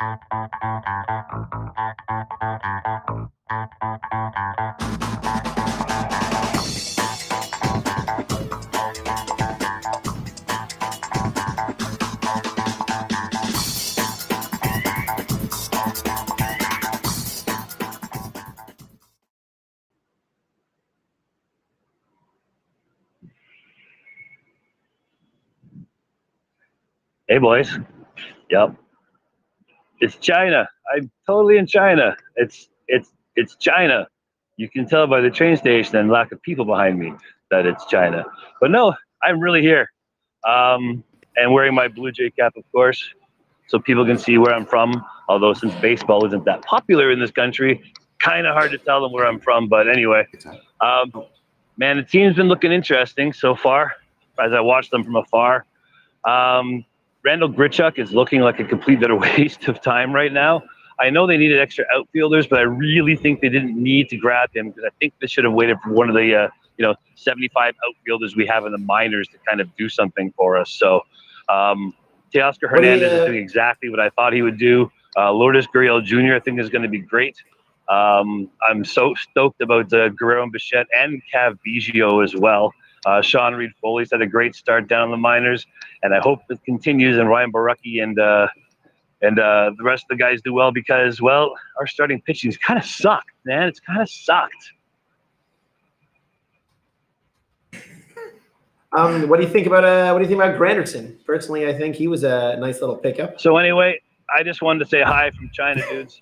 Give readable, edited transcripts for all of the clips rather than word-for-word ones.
Hey, boys. Yep. It's China. I'm totally in China. It's China. You can tell by the train station and lack of people behind me that it's China. But no, I'm really here. And wearing my Blue Jay cap, of course, so people can see where I'm from. Although since baseball isn't that popular in this country, kind of hard to tell them where I'm from. But anyway, man, the team's been looking interesting so far as I watch them from afar. Randall Grichuk is looking like a complete utter waste of time right now. I know they needed extra outfielders, but I really think they didn't need to grab him because I think they should have waited for one of the 75 outfielders we have in the minors to kind of do something for us. So Teoscar Hernandez is doing exactly what I thought he would do. Lourdes Gurriel Jr. I think is going to be great. I'm so stoked about Guerrero and Bichette and Cav Biggio as well. Sean Reed Foley's had a great start down in the minors, and I hope it continues. And Ryan Borucki and the rest of the guys do well because, well, our starting pitching's kind of sucked, man. It's kind of sucked. What do you think about Granderson? Personally, I think he was a nice little pickup. So anyway, I just wanted to say hi from China, dudes.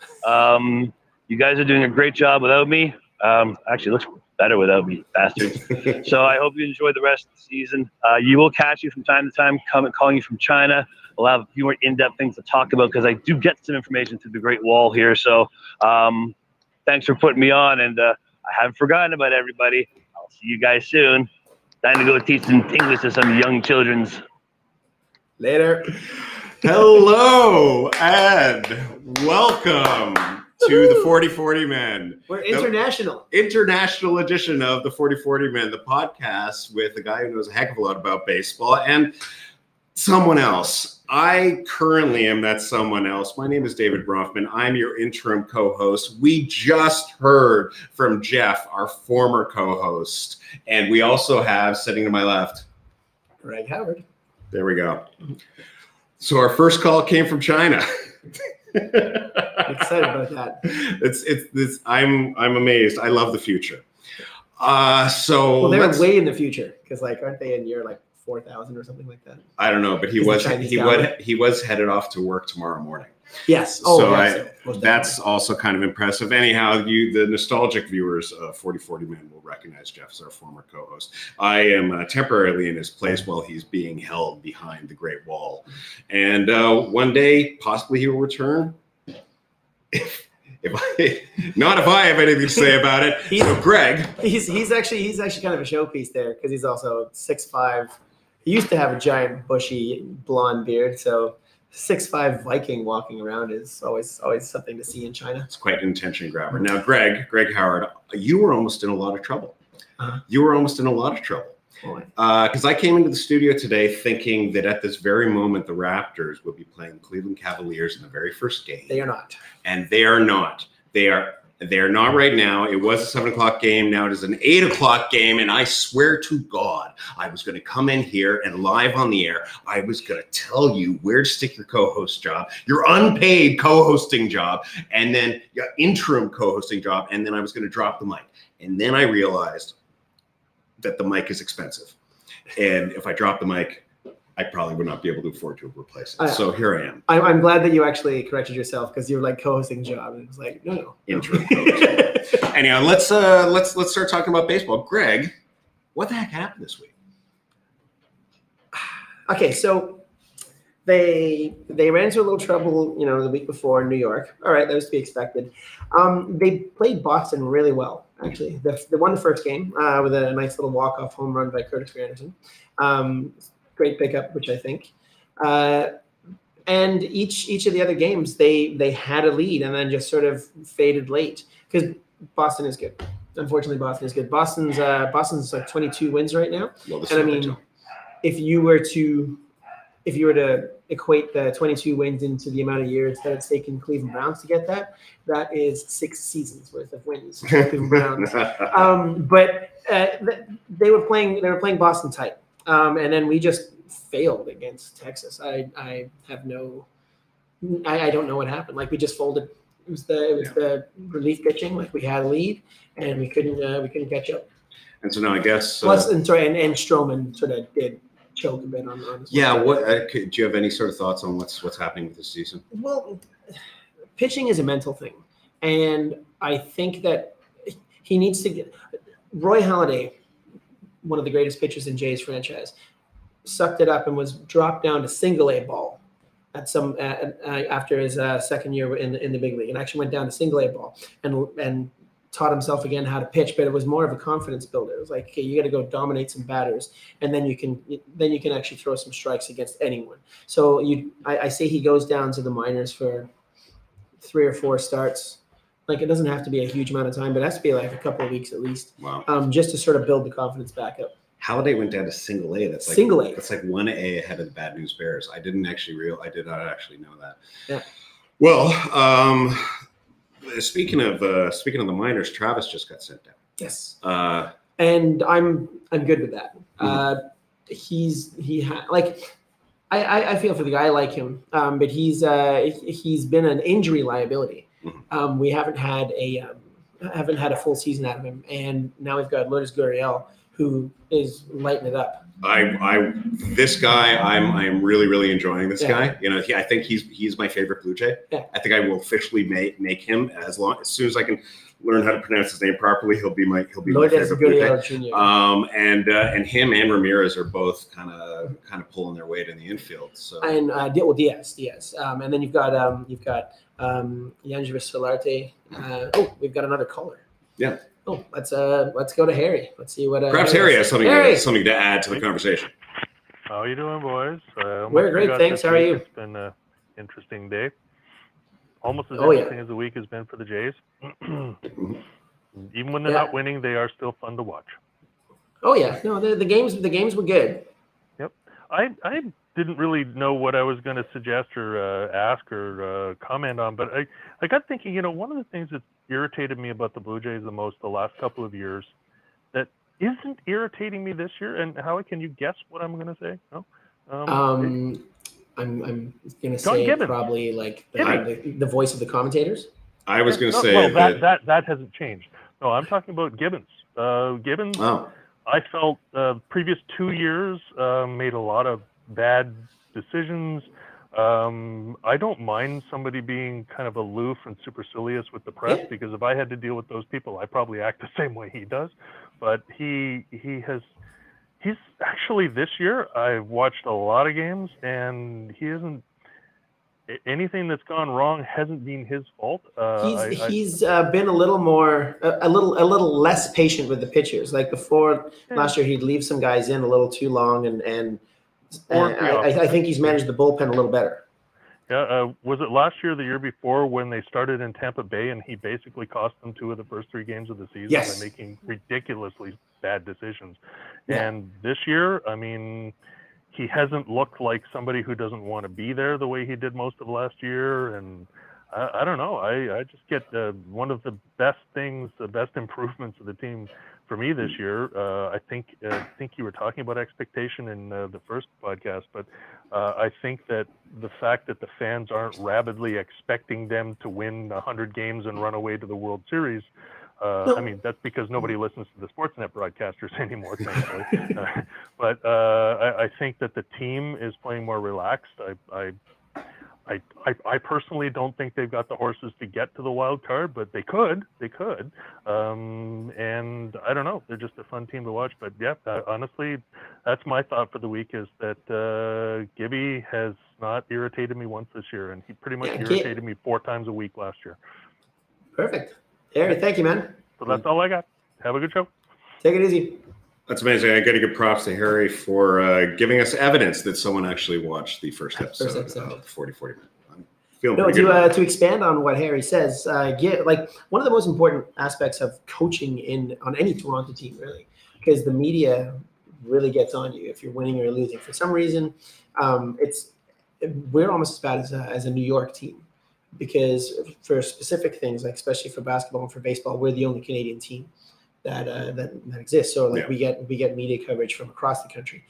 You guys are doing a great job without me. Actually, it looks better without me, bastards. So I hope you enjoy the rest of the season. You will catch you from time to time calling you from China. We'll have a few more in-depth things to talk about because I do get some information through the Great Wall here. So thanks for putting me on, and I haven't forgotten about everybody. I'll see you guys soon. Time to go teach some English to some young childrens. Later. Hello and welcome to the 4040 Men. We're international. International edition of the 4040 Men, the podcast with a guy who knows a heck of a lot about baseball and someone else. I currently am that someone else. My name is David Bronfman. I'm your interim co-host. We just heard from Jeff, our former co-host. And we also have, sitting to my left, Greg Howard. There we go. So our first call came from China. Excited about that. I'm amazed. I love the future. Well, they're way in the future because, like, aren't they in year like 4,000 or something like that? I don't know, but he was headed off to work tomorrow morning. Yes. Oh, so that's also kind of impressive. Anyhow, the nostalgic viewers of 4040 Men will recognize Jeff as our former co-host. I am temporarily in his place while he's being held behind the Great Wall. And one day, possibly he will return. If I have anything to say about it. So Greg. He's actually kind of a showpiece there because he's also 6'5". He used to have a giant bushy blonde beard, so 6'5" Viking walking around is always something to see in China. It's quite an attention grabber. Now, Greg Howard, you were almost in a lot of trouble. You were almost in a lot of trouble. Because I came into the studio today thinking that at this very moment, the Raptors would be playing Cleveland Cavaliers in the very first game. They are not. And they are not. They are not right now. It was a 7 o'clock game. Now it is an 8 o'clock game. And I swear to God, I was going to come in here and live on the air. I was going to tell you where to stick your co-host job, your unpaid co-hosting job, and then your interim co-hosting job. And then I was going to drop the mic. And then I realized that the mic is expensive. And if I drop the mic, I probably would not be able to afford to replace it. So here I am. I'm glad that you actually corrected yourself because you were like co-hosting job, and it was like no. Interim co-hosting. Anyhow, let's start talking about baseball. Greg, what the heck happened this week? Okay, so they ran into a little trouble, the week before in New York. All right, that was to be expected. They played Boston really well, actually. They won the first game with a nice little walk-off home run by Curtis Granderson. Great pickup, which I think. And each of the other games, they had a lead and then just sort of faded late because Boston is good. Unfortunately, Boston is good. Boston's like 22 wins right now. And I mean, if you were to if you were to equate the 22 wins into the amount of years that it's taken Cleveland Browns to get that, that is 6 seasons worth of wins. Cleveland Browns. But they were playing Boston tight, and then we just failed against Texas. I don't know what happened. Like we just folded. It was the relief pitching. Like we had a lead and we couldn't catch up. And so now I guess. Plus, and Stroman sort of did choke a bit on. Yeah. Do you have any sort of thoughts on what's happening with this season? Well, pitching is a mental thing, and I think that he needs to get Roy Halladay, one of the greatest pitchers in Jays franchise, sucked it up and was dropped down to single A ball at after his second year in the big league, and actually went down to single A ball and taught himself again how to pitch. But it was more of a confidence builder. It was like, okay, you got to go dominate some batters, and then you can actually throw some strikes against anyone. So I say he goes down to the minors for 3 or 4 starts. Like it doesn't have to be a huge amount of time, but it has to be like a couple of weeks at least. Wow. Just to sort of build the confidence back up. Halladay went down to single A. That's like single A. That's like 1A ahead of the Bad News Bears. I did not actually know that. Yeah. Well, speaking of the minors, Travis just got sent down. Yes. And I'm good with that. I feel for the guy. I like him, but he's been an injury liability. We haven't had a full season out of him, and now we've got Lourdes Gurriel, who is lighting it up. This guy, I'm really, really enjoying this guy. You know, I think he's my favorite Blue Jay. Yeah. I think I will officially make him as soon as I can learn how to pronounce his name properly. He'll be my favorite Blue Jay. And him and Ramirez are both kind of pulling their weight in the infield. So Diaz. And then you've got Yangervis Solarte. We've got another caller. Yeah. Oh, let's go to Harry. Let's see what. Perhaps Harry has something to add to the conversation. How are you doing, boys? We're great, thanks. How are you? It's been an interesting day. Almost as interesting as the week has been for the Jays. Even when they're not winning, they are still fun to watch. Oh yeah, no, the games were good. Yep, I didn't really know what I was going to suggest or ask or comment on, but I got thinking. You know, one of the things that irritated me about the Blue Jays the most the last couple of years that isn't irritating me this year, and Howie, can you guess what I'm going to say? No. I'm going to say Gibbons. Probably like the voice of the commentators. I was going to say that hasn't changed. No, I'm talking about Gibbons. Gibbons. Oh. I felt previous 2 years made a lot of bad decisions. I don't mind somebody being kind of aloof and supercilious with the press, because if I had to deal with those people, I probably act the same way he does. But he's actually, this year I've watched a lot of games, and he isn't. Anything that's gone wrong hasn't been his fault. He's been a little less patient with the pitchers. Like before last year, he'd leave some guys in a little too long, and I think he's managed the bullpen a little better. Yeah, was it last year or the year before when they started in Tampa Bay and he basically cost them 2 of the first 3 games of the season by making ridiculously bad decisions? Yeah. And this year, I mean, he hasn't looked like somebody who doesn't want to be there the way he did most of last year. And I don't know. I just get one of the best improvements of the team for me this year. I think you were talking about expectation in the first podcast, but I think that the fact that the fans aren't rabidly expecting them to win 100 games and run away to the World Series. I mean, that's because nobody listens to the Sportsnet broadcasters anymore, thankfully. But I think that the team is playing more relaxed. I personally don't think they've got the horses to get to the wild card, but they could. And I don't know. They're just a fun team to watch. But yeah, honestly, that's my thought for the week, is that Gibby has not irritated me once this year, and he pretty much irritated me 4 times a week last year. Perfect. Harry, thank you, man. So that's all I got. Have a good show. Take it easy. That's amazing. I got to give props to Harry for giving us evidence that someone actually watched the first episode of 40-40. I'm feeling pretty good. To expand on what Harry says, one of the most important aspects of coaching on any Toronto team, really, because the media really gets on you if you're winning or losing. For some reason, we're almost as bad as a New York team, because for specific things, like especially for basketball and for baseball, we're the only Canadian team that exists. So like we get media coverage from across the country.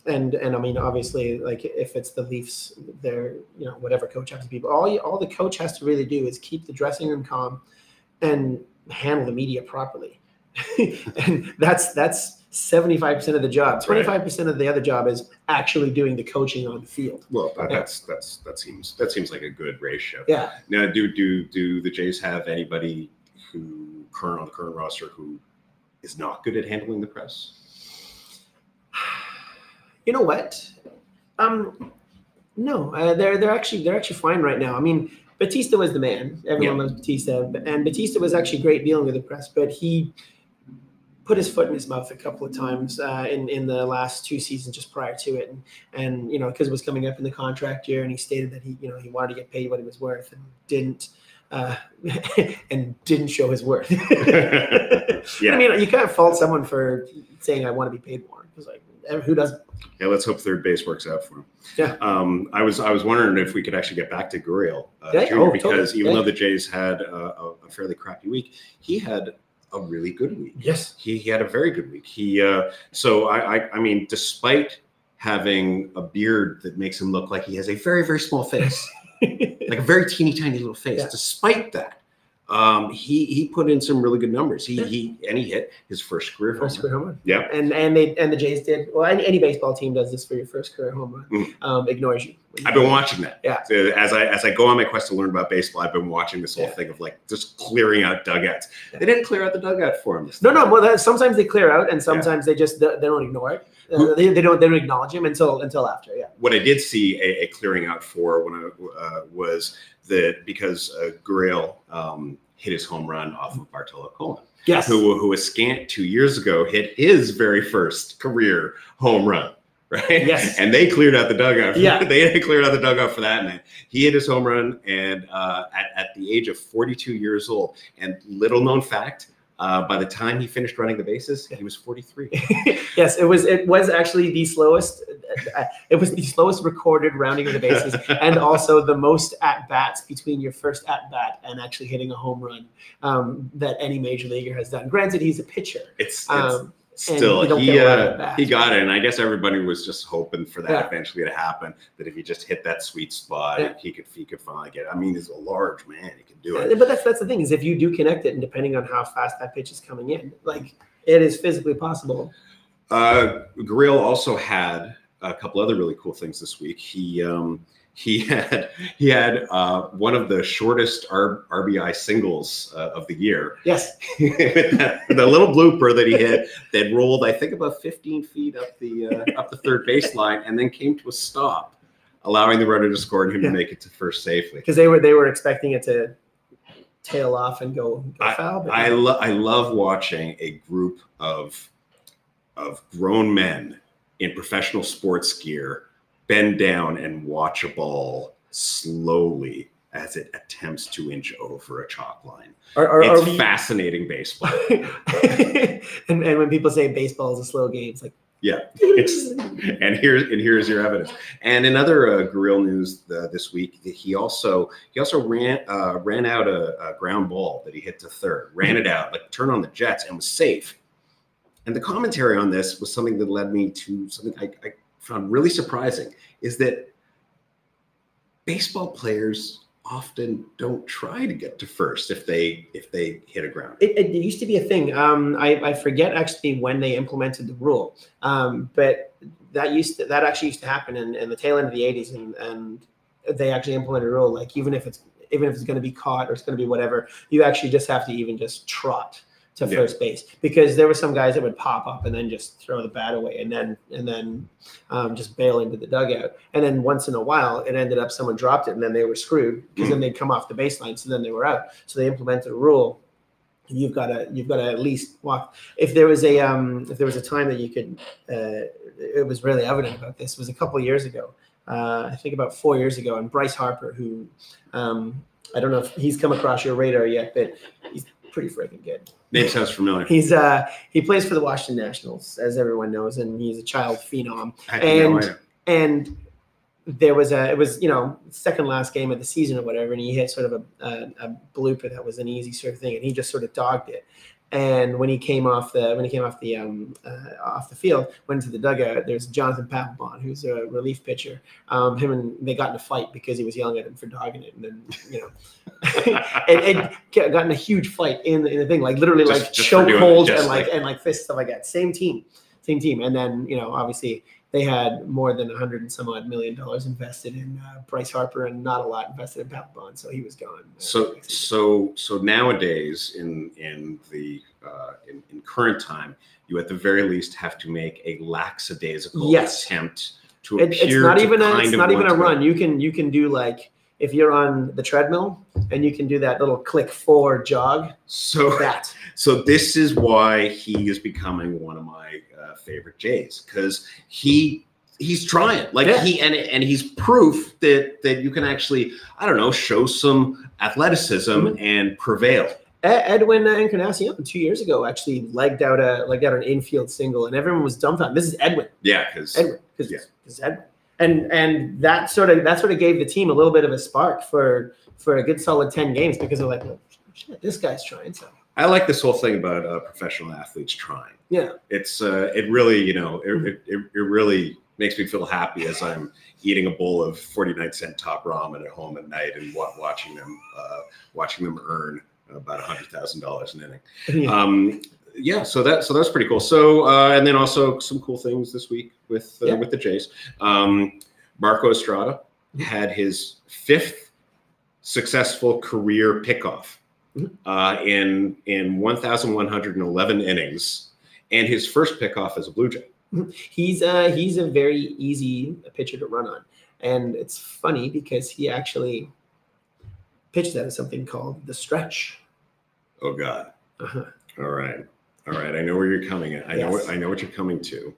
And I mean, obviously, like if it's the Leafs, they're, you know, whatever coach has to be, but all the coach has to really do is keep the dressing room calm and handle the media properly. And that's 75% of the job. 25% of the other job is actually doing the coaching on the field. Well, that seems like a good ratio. Yeah. Now, do the Jays have anybody on the current roster who is not good at handling the press? You know what? No, they're actually fine right now. I mean, Batista was the man. Everyone loves Batista, and Batista was actually great dealing with the press, but he put his foot in his mouth a couple of times in the last 2 seasons just prior to it, and you know, because it was coming up in the contract year, and he stated that he wanted to get paid what he was worth, and didn't show his worth. I mean, you can't fault someone for saying I want to be paid more, because like, who doesn't? Yeah, let's hope third base works out for him. Yeah. I was wondering if we could actually get back to Gurriel Jr. Because even though the Jays had a fairly crappy week, he had a really good week. Yes. He had a very good week. So I mean, despite having a beard that makes him look like he has a very, very small face, like a very teeny tiny little face, despite that, he put in some really good numbers. He hit his first career home run. Yeah, and the Jays did. Well, any baseball team does this for your first career home run. Ignores you. I've been watching that. Yeah. So as I go on my quest to learn about baseball, I've been watching this whole thing of like just clearing out dugouts. Yeah. They didn't clear out the dugout for him. No. Well, sometimes they clear out, and sometimes they don't ignore it. They don't acknowledge him until after. Yeah. What I did see a clearing out for when was that because Gurriel hit his home run off of Bartolo Colon. Yes. Who was scant 2 years ago, hit his very first career home run, right? Yes. And they cleared out the dugout. Yeah. They cleared out the dugout for that man. He hit his home run, and at the age of 42 years old. And little known fact, by the time he finished running the bases, he was 43. Yes, it was actually the slowest. It was the slowest recorded rounding of the bases, and also the most at bats between your first at bat and actually hitting a home run that any major leaguer has done. Granted, he's a pitcher. Still, he got it, and I guess everybody was just hoping for that eventually to happen. That if he just hit that sweet spot, he could finally get it. I mean, he's a large man; he can do it. But that's the thing, is if you do connect it, and depending on how fast that pitch is coming in, like, it is physically possible. Gurriel also had a couple other really cool things this week. He had one of the shortest RBI singles of the year. Yes. The little blooper that he hit that rolled, I think, about 15 feet up the third baseline, and then came to a stop, allowing the runner to score and him to make it to first safely. Because they were expecting it to tail off and go foul. I love watching a group of grown men in professional sports gear bend down and watch a ball slowly as it attempts to inch over a chalk line. It's fascinating baseball. and when people say baseball is a slow game, it's like, yeah. And here's your evidence. And in other Gurriel news this week, he also ran out a ground ball that he hit to third, ran it out, like turned on the jets, and was safe. And the commentary on this was something that led me to something I found really surprising, is that baseball players often don't try to get to first if they hit a ground. It used to be a thing. I forget actually when they implemented the rule, but that actually used to happen in the tail end of the 80s, and they actually implemented a rule, like even if it's going to be caught or it's going to be whatever, you actually just have to even just trot to first base, because there were some guys that would pop up and then just throw the bat away and then just bail into the dugout. And then once in a while, it ended up someone dropped it and then they were screwed, because then they'd come off the baseline, so then they were out. So they implemented a rule. You've got to at least walk. If there was a time that you could, it was really evident about this. It was a couple of years ago. I think about 4 years ago, and Bryce Harper, who I don't know if he's come across your radar yet, but he's pretty freaking good. Name sounds familiar. He plays for the Washington Nationals, as everyone knows, and he's a child phenom. And it was second last game of the season or whatever, and he hit sort of a blooper that was an easy sort of thing, and he just sort of dogged it. And when he came off the field, went into the dugout, there's Jonathan Papelbon, who's a relief pitcher. They got in a fight because he was yelling at him for dogging it, and then it got in a huge fight in the thing, like literally just chokeholds and fists, stuff like that. Same team, and then obviously they had more than $100 and some odd million invested in Bryce Harper and not a lot invested in Papelbon, so he was gone. So nowadays in current time, you at the very least have to make a lackadaisical attempt to appear. It's not even a run. You can do, like, if you're on the treadmill and you can do that little click forward jog. So this is why he is becoming one of my favorite Jays, because he's trying, and he's proof that you can actually, I don't know, show some athleticism and prevail. Edwin Encarnacion 2 years ago actually legged out an infield single, and everyone was dumbfounded. This is Edwin. Yeah, because Edwin. And that sort of gave the team a little bit of a spark for a good solid 10 games, because they're like, well, shit, this guy's trying. So I like this whole thing about professional athletes trying. Yeah, it's it really it really makes me feel happy as I'm eating a bowl of 49-cent top ramen at home at night and watching them earn about $100,000 an inning. So that's pretty cool. So and then also some cool things this week with the Jays. Marco Estrada had his 5th successful career pickoff in 1,111 innings, and his first pickoff as a Blue Jay. He's a very easy pitcher to run on, and it's funny because he actually pitched that as something called the stretch. Oh God! All right. I know where you're coming at. I know what you're coming to,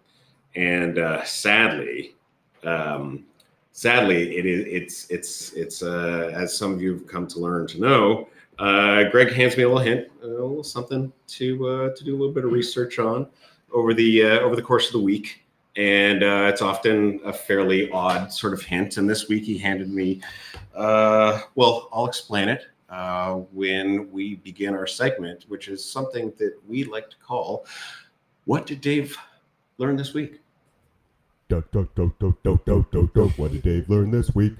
and sadly, it's as some of you have come to learn to know. Greg hands me a little hint, a little something to do a little bit of research on over the course of the week, and it's often a fairly odd sort of hint. And this week he handed me, well, I'll explain it when we begin our segment, which is something that we like to call, "What did Dave learn this week?" What did Dave learn this week?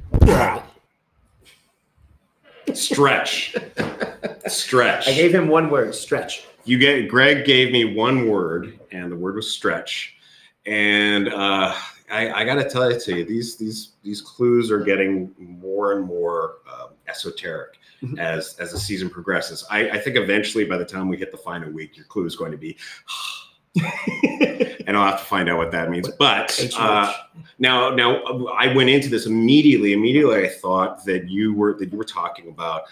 Stretch. I gave him one word: stretch. Greg gave me one word, and the word was stretch. And I got to tell you, these clues are getting more and more esoteric as the season progresses. I think eventually, by the time we hit the final week, your clue is going to be, and I'll have to find out what that means. But now I went into this immediately. I thought that you were talking about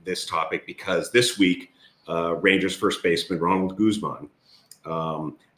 this topic because this week, Rangers first baseman Ronald Guzman,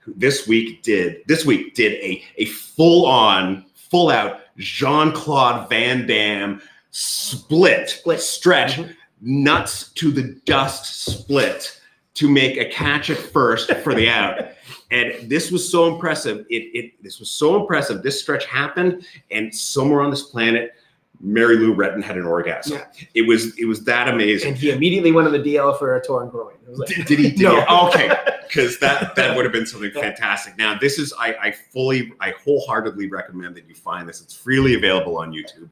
this week did a full out Jean-Claude Van Damme split stretch, nuts to the dust split to make a catch at first for the out. And this was so impressive. This was so impressive. This stretch happened, and somewhere on this planet, Mary Lou Retton had an orgasm. Yeah. It was that amazing. And he immediately went on the DL for a torn groin. It was like, did he? No. Okay. Because that would have been something fantastic. Now, this is, I wholeheartedly recommend that you find this. It's freely available on YouTube.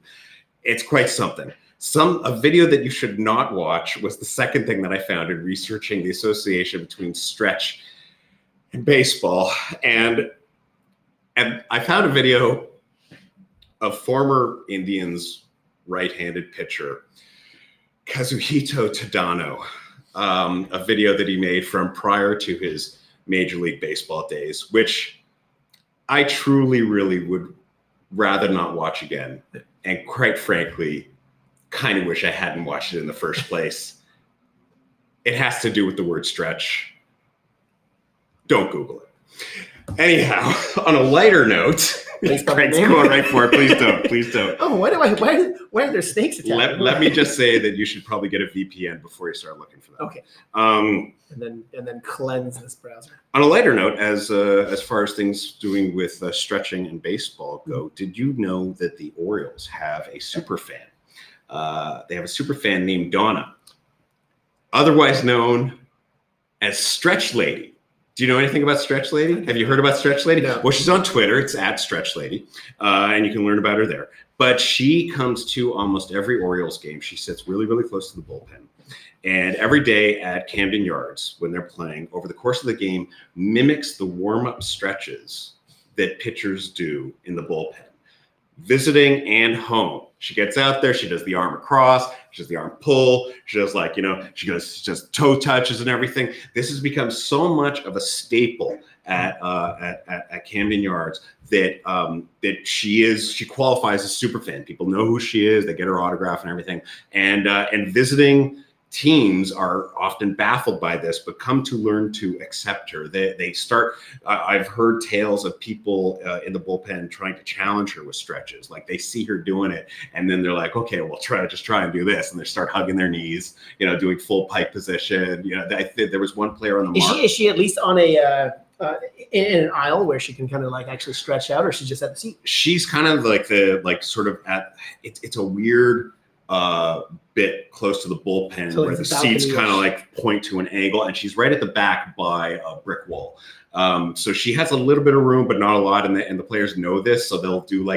It's quite something. A video that you should not watch was the second thing that I found in researching the association between stretch and baseball. And I found a video of former Indians right-handed pitcher Kazuhito Tadano, a video that he made from prior to his Major League Baseball days, which I truly, really would rather not watch again. And quite frankly, kind of wish I hadn't watched it in the first place. It has to do with the word stretch. Don't Google it. Anyhow, on a lighter note, Craig's going right for it. Please don't. Please don't. Oh, why are there snakes attached? Let me just say that you should probably get a VPN before you start looking for that. Okay. And then cleanse this browser. On a lighter note, as far as things doing with stretching and baseball go, did you know that the Orioles have a super fan? They have a super fan named Donna, otherwise known as Stretch Lady. Do you know anything about Stretch Lady? Have you heard about Stretch Lady? No. Well, she's on Twitter. It's @StretchLady, and you can learn about her there. But she comes to almost every Orioles game. She sits really, really close to the bullpen. And every day at Camden Yards, when they're playing, over the course of the game, mimics the warm-up stretches that pitchers do in the bullpen, visiting and home. She gets out there, she does the arm across, she does the arm pull, she does she goes just toe touches and everything. This has become so much of a staple at Camden Yards that she qualifies as super fan. People know who she is, they get her autograph and everything. And visiting teams are often baffled by this, but come to learn to accept her. They start. I've heard tales of people in the bullpen trying to challenge her with stretches. Like they see her doing it, and then they're like, "Okay, well, try and do this," and they start hugging their knees, doing full pike position. There was one player on the mark. Is she at least on a in an aisle where she can kind of actually stretch out, or she's just at the seat? She's kind of sort of at. It's a weird bit close to the bullpen, so where the seats kind of point to an angle, and she's right at the back by a brick wall. So she has a little bit of room, but not a lot, and the players know this, so they'll do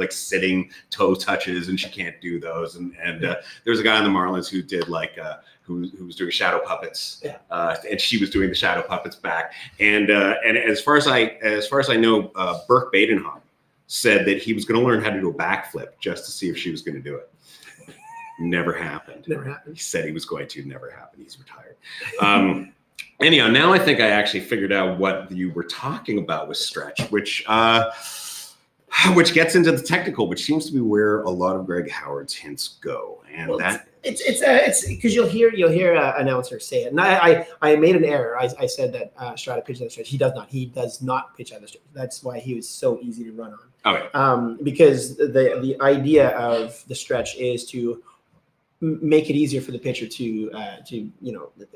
sitting toe touches, and she can't do those. And there's a guy on the Marlins who did who was doing shadow puppets, and she was doing the shadow puppets back. And as far as I know, Burke Badenham said that he was going to learn how to do a backflip just to see if she was going to do it. Never happened. Never happened. He said he was going to. Never happened. He's retired. Anyhow, now I think I actually figured out what you were talking about with stretch, which gets into the technical, which seems to be where a lot of Greg Howard's hints go. And it's because you'll hear announcers say it. And I made an error. I said that Strata pitched at the stretch. He does not. He does not pitch at the stretch. That's why he was so easy to run on. Okay. Because the idea of the stretch is to make it easier for the pitcher to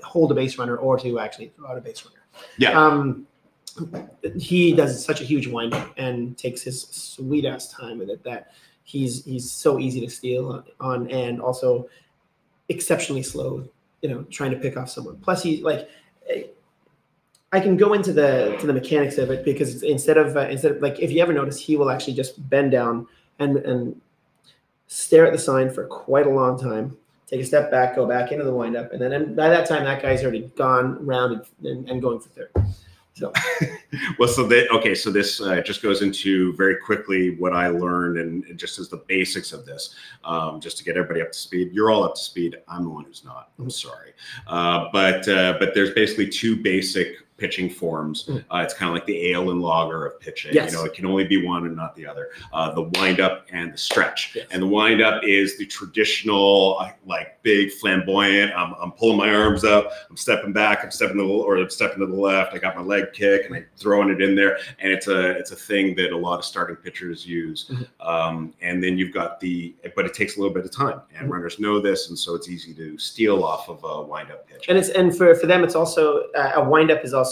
hold a base runner or to actually throw out a base runner. Yeah. He does such a huge windup and takes his sweet ass time with it that he's so easy to steal on, and also exceptionally slow, trying to pick off someone. Plus he's I can go into the mechanics of it, because instead of if you ever notice, he will actually just bend down and stare at the sign for quite a long time, take a step back, go back into the windup, and then by that time that guy's already gone round and going for third. So, well, so this just goes into very quickly what I learned, and just as the basics of this, just to get everybody up to speed. You're all up to speed. I'm the one who's not. I'm sorry, but there's basically two basic pitching forms. It's kind of like the ale and lager of pitching. Yes. It can only be one and not the other. The windup and the stretch. Yes. And the windup is the traditional, big flamboyant. I'm pulling my arms up. I'm stepping back. I'm stepping to the left. I got my leg kick and I'm throwing it in there. And it's a thing that a lot of starting pitchers use. And then you've got but it takes a little bit of time, and runners know this, and so it's easy to steal off of a windup pitch. And for them, it's also a windup is also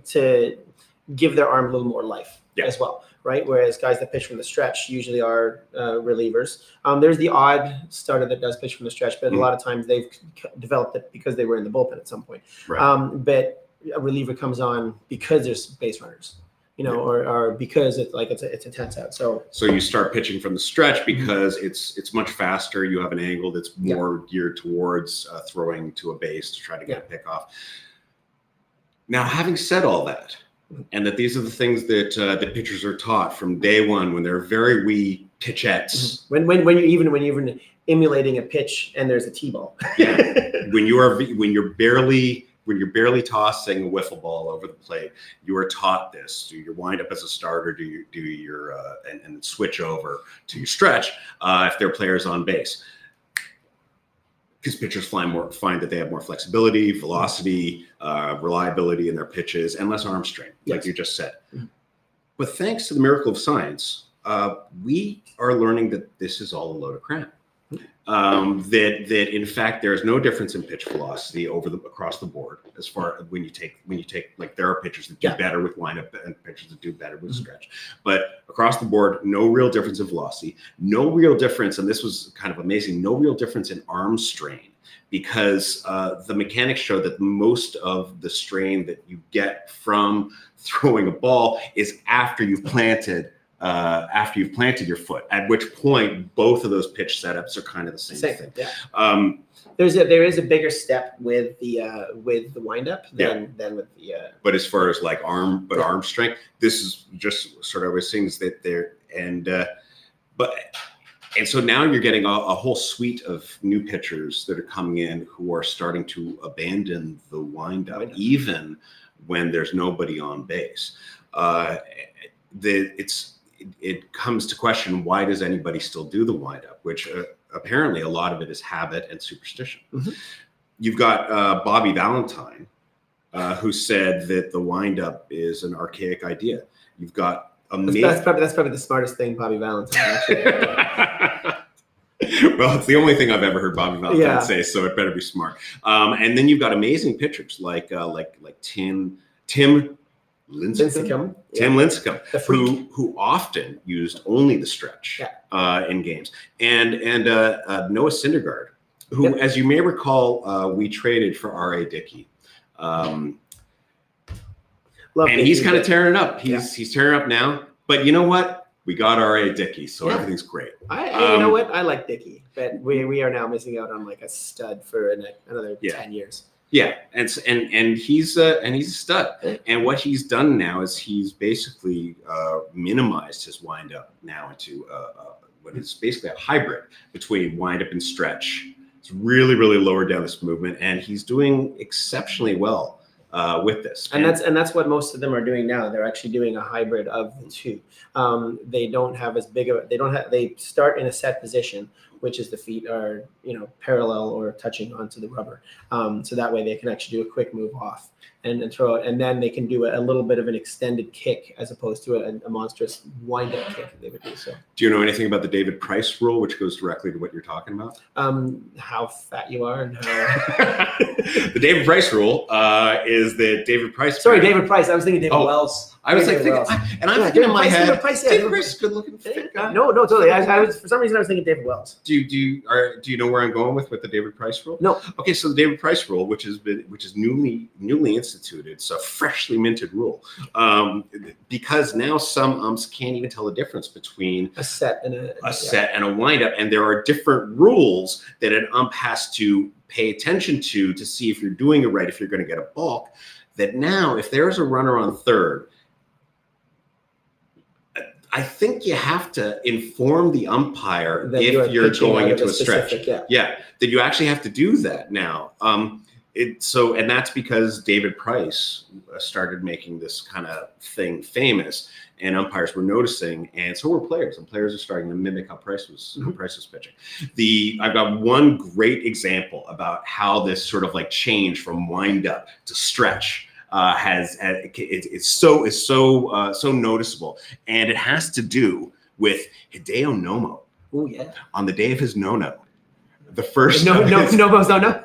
to give their arm a little more life as well, right? Whereas guys that pitch from the stretch usually are relievers. There's the odd starter that does pitch from the stretch, but a lot of times they've developed it because they were in the bullpen at some point. Right. But a reliever comes on because there's base runners, or because it's a tense out. So you start pitching from the stretch because it's much faster. You have an angle that's more geared towards throwing to a base to try to get a pick off. Now, having said all that, and that these are the things that pitchers are taught from day one when they're very wee pitchettes. When you're even emulating a pitch and there's a T-ball. When you're barely tossing a wiffle ball over the plate, you are taught this. Do your wind up as a starter, do your and switch over to your stretch if there are players on base. Because pitchers find that they have more flexibility, velocity, reliability in their pitches, and less arm strain, like you just said. But thanks to the miracle of science, we are learning that this is all a load of crap. That in fact there is no difference in pitch velocity across the board as far when you take like there are pitchers that do better with windup and pitchers that do better with stretch, but across the board no real difference in velocity, no real difference, and this was kind of amazing, no real difference in arm strain, because the mechanics show that most of the strain that you get from throwing a ball is after you've planted your foot, at which point both of those pitch setups are kind of the same thing. Yeah. There is a bigger step with the windup than with the. But as far as like arm strength, this is just sort of what I was saying is that there and so now you're getting a whole suite of new pitchers that are coming in who are starting to abandon the windup even when there's nobody on base. It comes to question, why does anybody still do the windup? Which apparently a lot of it is habit and superstition. Mm-hmm. You've got Bobby Valentine, who said that the windup is an archaic idea. You've got that's probably the smartest thing Bobby Valentine actually. Well, it's the only thing I've ever heard Bobby Valentine say, so it better be smart. And then you've got amazing pitchers like Tim Lincecum, who often used only the stretch in games, and Noah Syndergaard, who, as you may recall, we traded for R.A. Dickey, and he's kind of tearing it up. He's tearing it up now. But you know what? We got R.A. Dickey, so everything's great. You know what? I like Dickey, but we are now missing out on like a stud for another 10 years. Yeah, and he's a stud. And what he's done now is he's basically minimized his windup now into what is basically a hybrid between windup and stretch. It's really lowered down this movement, and he's doing exceptionally well with this. And that's what most of them are doing now. They're actually doing a hybrid of the two. They don't have as big of they start in a set position, which is the feet are parallel or touching onto the rubber, so that way they can actually do a quick move off and throw it, and then they can do a little bit of an extended kick as opposed to a monstrous wind-up kick that they would do. So, do you know anything about the David Price rule, which goes directly to what you're talking about? How fat you are and how. The David Price rule is that David Price. Sorry, David Price. I was thinking David Wells. I was like thinking, and I'm thinking in my head, David Price is good looking fit guy. No, totally. I was for some reason I was thinking David Wells. Do you know where I'm going with the David Price rule? No. Okay, so the David Price rule, which is newly instituted, it's a freshly minted rule, because now some umps can't even tell the difference between a set and a windup, and there are different rules that an ump has to pay attention to see if you're doing it right, if you're going to get a balk. That now, if there's a runner on third, I think you have to inform the umpire that if you're going into a stretch. That you actually have to do that now. And that's because David Price started making this kind of thing famous, and umpires were noticing, and so were players. And players are starting to mimic how Price was pitching. I've got one great example about how this sort of like change from wind up to stretch is so noticeable, and it has to do with Hideo Nomo. Oh yeah! On the day of his no-no, the first Nomo's no-no.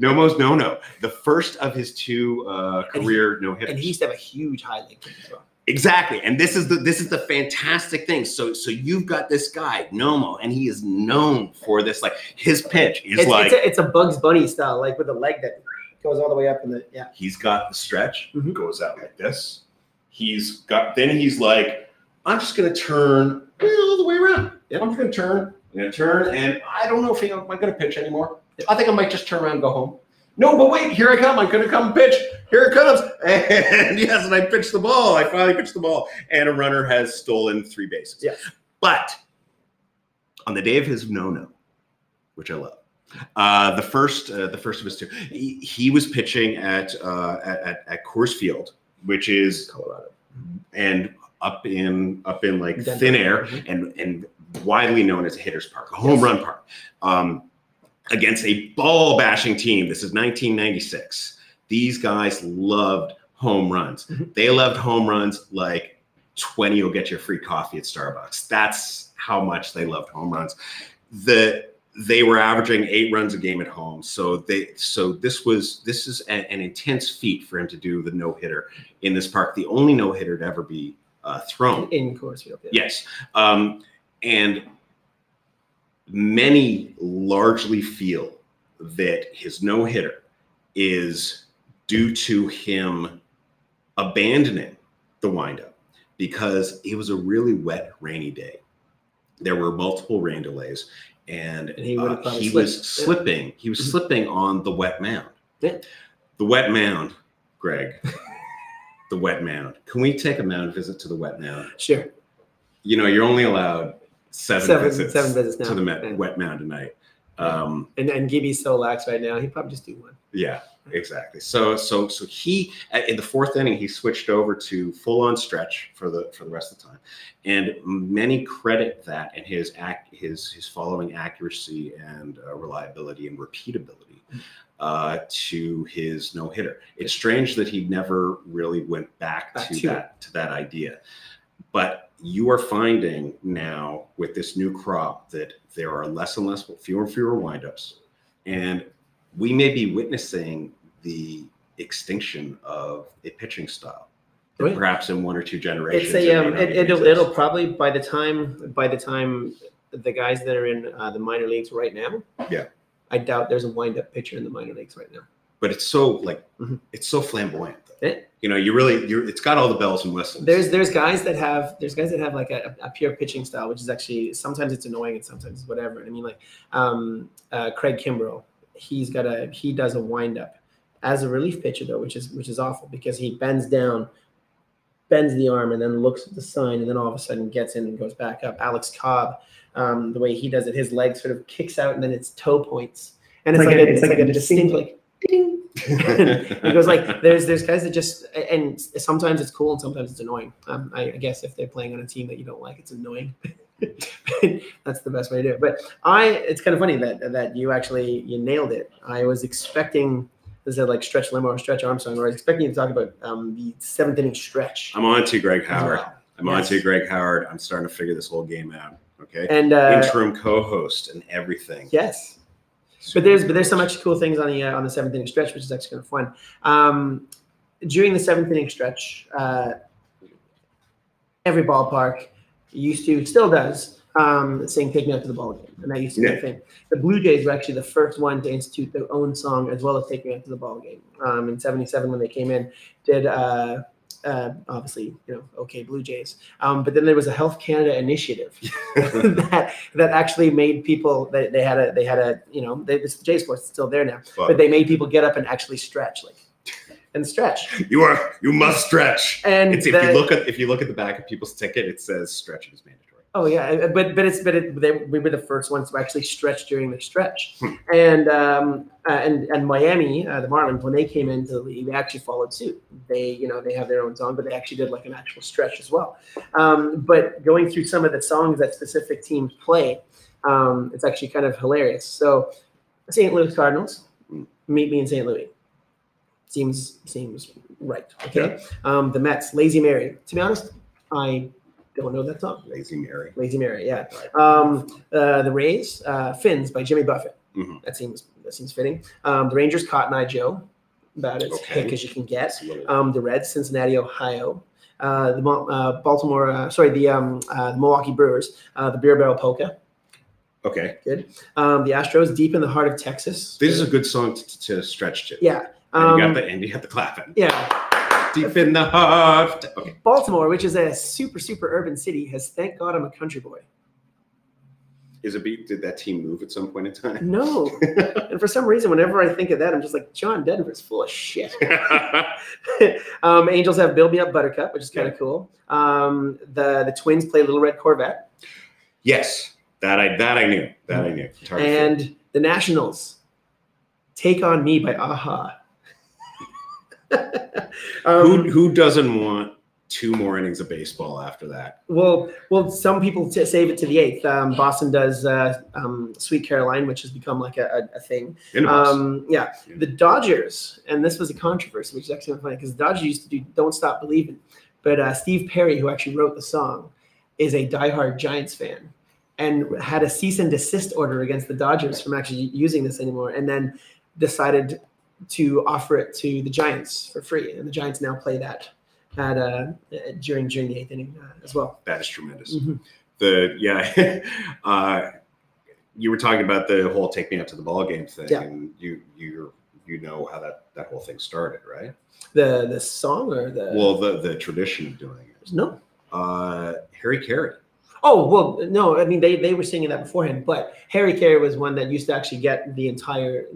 Nomo's no-no, the first of his two career no-hitters, and he used to have a huge high leg kick as well. Exactly, and this is the fantastic thing. So you've got this guy Nomo, and he is known for this. Like his pitch is it's a Bugs Bunny style, like with a leg that goes all the way up in the He's got the stretch, goes out like this. He's like, I'm just gonna turn all the way around. Yep. I'm gonna turn, and I don't know if I'm gonna pitch anymore. Yep. I think I might just turn around and go home. No, but wait, here I come. I'm gonna come pitch. Here it comes. And yes, and I pitched the ball. I finally pitched the ball, and a runner has stolen 3 bases. Yeah. But on the day of his no-no, which I love. The first of his two, he was pitching at Coors Field, which is Colorado, and up in like Denver. Thin air, and widely known as a hitter's park, a home run park, against a ball bashing team. This is 1996. These guys loved home runs. They loved home runs like 20 will get you a free coffee at Starbucks. That's how much they loved home runs. They were averaging 8 runs a game at home. So this is an intense feat for him to do the no-hitter in this park. The only no-hitter to ever be thrown. In Coors Field. Yeah. Yes. And many largely feel that his no-hitter is due to him abandoning the windup because it was a really wet, rainy day. There were multiple rain delays. And he was slipping. He was slipping on the wet mound. Yeah. The wet mound, Greg. The wet mound. Can we take a mound visit to the wet mound? Sure. You know, you're only allowed seven visits now. to the wet mound tonight. And Gibby's so lax right now. He'd probably just do one. Yeah, exactly. So he in the 4th inning he switched over to full on stretch for the rest of the time, and many credit that and his following accuracy and reliability and repeatability to his no hitter. It's strange that he never really went back to that idea, but you are finding now with this new crop that there are less and less, fewer and fewer windups, and we may be witnessing the extinction of a pitching style, perhaps in 1 or 2 generations. It'll probably by the time the guys that are in the minor leagues right now. Yeah, I doubt there's a wind-up pitcher in the minor leagues right now. But it's so it's so flamboyant. You know, it's got all the bells and whistles. There's guys that have like a pure pitching style, which is actually sometimes it's annoying and sometimes it's whatever. And I mean, like Craig Kimbrell, he does a wind up as a relief pitcher though, which is awful because he bends the arm and then looks at the sign and then all of a sudden gets in and goes back up. Alex Cobb, the way he does it, his leg sort of kicks out and then its toe points, and it's like a distinct like ding. It goes like there's guys that just, and sometimes it's cool and sometimes it's annoying. I guess if they're playing on a team that you don't like, it's annoying. That's the best way to do it. But it's kind of funny that you nailed it. I was expecting, is it like Stretch Limo or Stretch Armstrong, or I was expecting you to talk about the 7th inning stretch. I'm on to Greg Howard. Well. On to Greg Howard. I'm starting to figure this whole game out. Okay. And interim co-host and everything. Yes. But there's some actually cool things on the 7th inning stretch, which is actually kind of fun. During the 7th inning stretch, every ballpark still does sing "Take Me Out to the Ball Game," and that used to be a thing. The Blue Jays were actually the first one to institute their own song as well as "Take Me Out to the Ball Game." In '77, when they came in, did obviously, OK Blue Jays, but then there was a Health Canada initiative that actually made people they had a the J Sports is still there now, but they made people get up and actually stretch and stretch. You must stretch. And if you look at the back of people's ticket, it says stretching is mandatory. Oh yeah, but we were the first ones to actually stretch during the stretch, and Miami, the Marlins, when they came into the league, they actually followed suit. They have their own song, but they actually did like an actual stretch as well. But going through some of the songs that specific teams play, it's actually kind of hilarious. So, St. Louis Cardinals, meet me in St. Louis. Seems right. Okay. Yeah. The Mets, Lazy Mary. To be honest, I don't know that song. Lazy Mary, yeah. The Rays, Fins by Jimmy Buffett. Mm-hmm. That seems fitting. The Rangers, Cotton Eye Joe, about as hick as you can get. The Reds, Cincinnati, Ohio. The Milwaukee Brewers, the Beer Barrel Polka. Okay, good. The Astros, Deep in the Heart of Texas. This is a good song to stretch to. Yeah. And you got the clapping. Yeah. Deep in the heart. Okay. Baltimore, which is a super, super urban city, has Thank God I'm a Country Boy. Did that team move at some point in time? No. And for some reason, whenever I think of that, I'm just like, John Denver's full of shit. Angels have Build Me Up Buttercup, which is kind of cool. The Twins play Little Red Corvette. Yes. That I knew. And the Nationals, Take On Me by Aha. Who doesn't want 2 more innings of baseball after that? Well, some people save it to the 8th. Boston does Sweet Caroline, which has become like a thing. The Dodgers, and this was a controversy, which is actually funny because the Dodgers used to do Don't Stop Believing. But Steve Perry, who actually wrote the song, is a diehard Giants fan and had a cease and desist order against the Dodgers from actually using this anymore, and then decided to offer it to the Giants for free. And the Giants now play that during the 8th inning as well. That is tremendous. Mm-hmm. You were talking about the whole "take me out to the ball game" thing, yeah. and you know how that whole thing started, right? The song or the tradition of doing it. No. Harry Carey. Oh, well, no, I mean, they were singing that beforehand, but Harry Carey was one that used to actually get the entire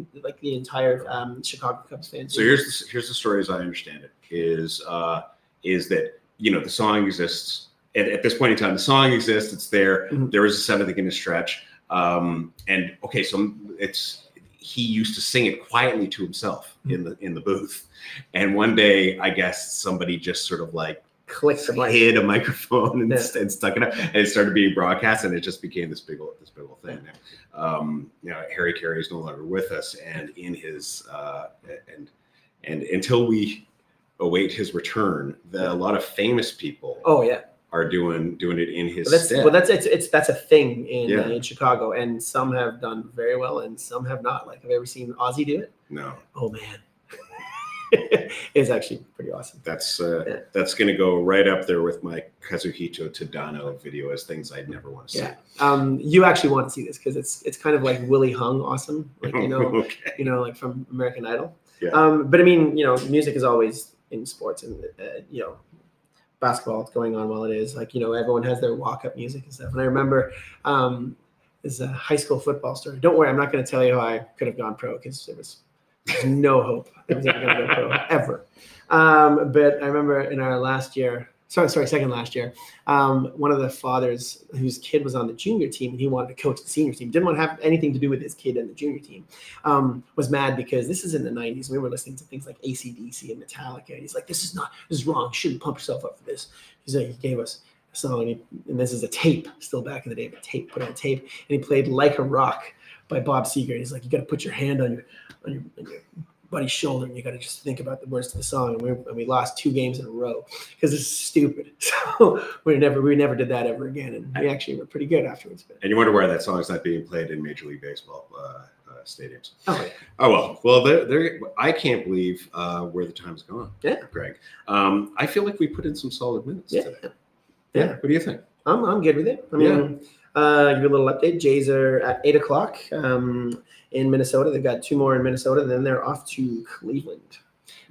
Chicago Cubs fans. So here's the story as I understand it, is that, the song exists. At this point in time, the song exists. It's there. Mm-hmm. There is a 7th inning stretch. So he used to sing it quietly to himself in the booth. And one day, I guess somebody just sort of like clicked the mic, hit a microphone and stuck it up, and it started being broadcast, and it just became this big old thing. Harry Carey is no longer with us, and in his and until we await his return, a lot of famous people are doing it in his stead. Well, that's a thing in Chicago, and some have done very well, and some have not. Like, have you ever seen Ozzy do it? No. Oh man. It's actually pretty awesome. That's going to go right up there with my Kazuhito Tadano video as things I'd never want to see. Yeah. You actually want to see this because it's kind of like Willie Hung awesome, like okay. Like from American Idol. Yeah. But I mean, music is always in sports, and basketball is going on while it is. Like, everyone has their walk-up music and stuff. And I remember there's a high school football story. Don't worry, I'm not going to tell you how I could have gone pro because there's no hope that was ever going to go pro ever. But I remember in our second last year, one of the fathers whose kid was on the junior team and he wanted to coach the senior team, didn't want to have anything to do with his kid and the junior team, was mad because this is in the 90s. We were listening to things like AC/DC and Metallica. And he's like, this is wrong. You shouldn't pump yourself up for this. He gave us a song, and this is a tape, still back in the day, but put on tape, and he played Like a Rock by Bob Seger. He's like, you got to put your hand on your buddy's shoulder, and you got to just think about the words to the song. And we lost 2 games in a row because it's stupid. So we never did that ever again, and we actually were pretty good afterwards. And you wonder why that song is not being played in Major League Baseball stadiums. Oh, yeah. Oh well. I can't believe where the time's gone. Yeah, Greg. I feel like we put in some solid minutes today. Yeah. What do you think? I'm good with it. I mean, give you a little update. Jays are at 8:00 in Minnesota. They've got 2 more in Minnesota. Then they're off to Cleveland,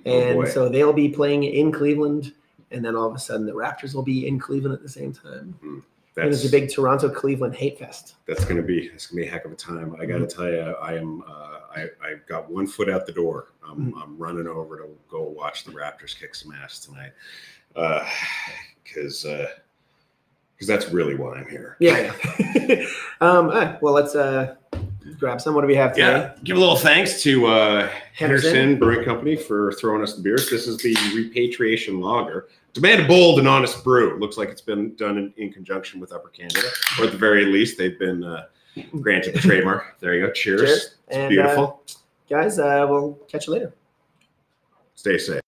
and so they'll be playing in Cleveland. And then all of a sudden, the Raptors will be in Cleveland at the same time. And it's a big Toronto-Cleveland hate fest. That's gonna be a heck of a time. I got to tell you, I've got one foot out the door. I'm running over to go watch the Raptors kick some ass tonight, because that's really why I'm here. Yeah. All right, well, let's grab some. What do we have today? Yeah, give a little thanks to Henderson Brewing Company for throwing us the beers. This is the Repatriation Lager. Demand a bold and honest brew. Looks like it's been done in conjunction with Upper Canada, or at the very least, they've been granted the trademark. There you go. Cheers. It's and, beautiful. Guys, we'll catch you later. Stay safe.